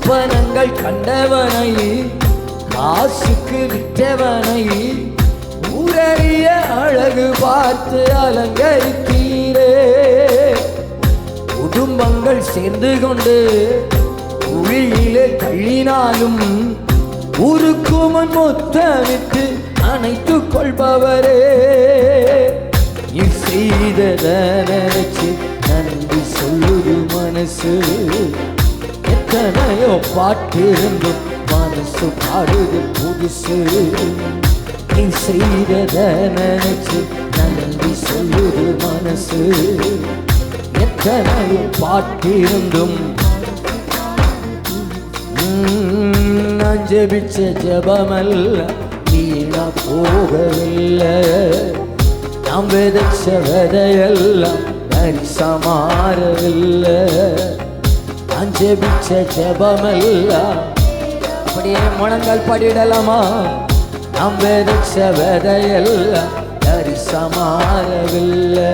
சொப்பனங்கள் கண்டவனை காசுக்கு விற்றவனை ஊரறிய அழகு பார்த்து அலங்கரித்தீரே. குடும்பங்கள் சேர்ந்து கொண்டு குழியிலே தள்ளினாலும் ஊருக்கு முன் முத்தமிட்டு அணைத்துக் கொள்பவரே. நீ செய்ததை நினைச்சு நன்றி சொல்லுது மனசு. எத்தனையோ பாட்டு இருந்தும் மனசு பாடுது புதுசு. நீ செய்ததை நினைச்சு நன்றி சொல்லுது மனசு. எத்தனையோ பாட்டு இருந்தும் நான் ஜெபிச்ச ஜெபமல்ல வீணா போகவில்லை. நாம் விதைச்ச விதையெல்லாம் நரிசமாறவில்லை. நான் ஜெபிச்ச ஜெபமெல்லாம் அப்படியே முழங்கால் படிடலாமா? நாம் விதைச்ச விதையெல்லாம் நரிசமாறவில்லை.